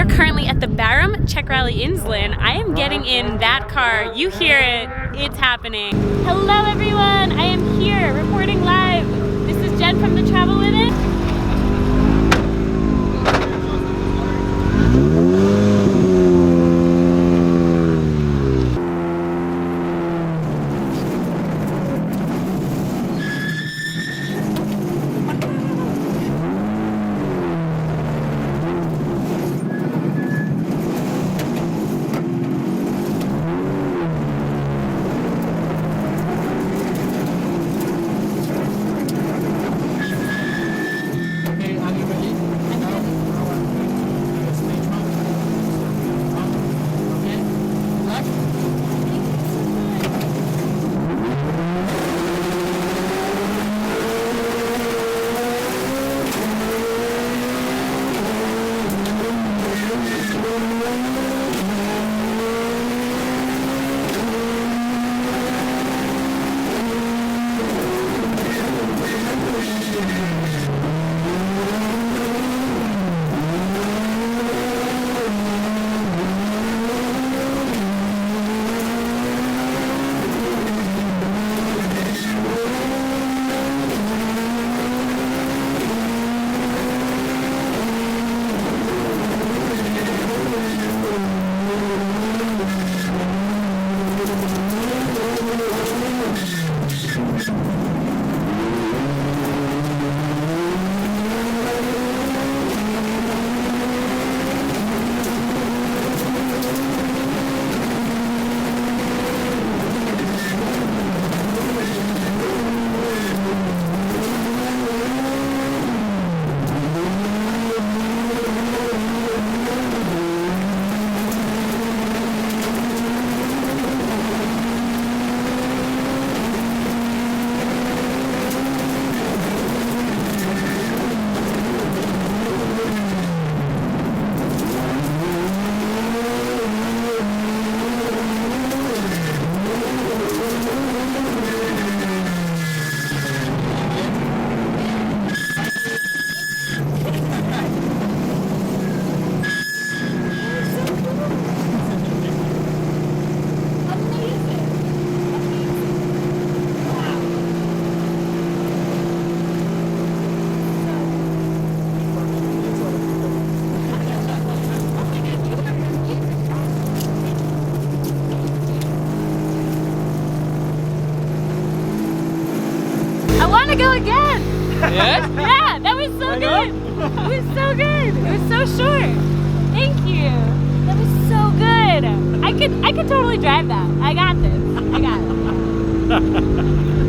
are currently at the Bærum Czech Rally Insland. I am getting in that car. You hear it. It's happening. Hello, everyone. I am here reporting live. This is Jen from the Travel With It. To go again. Yes? Yeah, that was so good. It was so good. It was so short. Thank you. That was so good. I could totally drive that. I got this. I got it.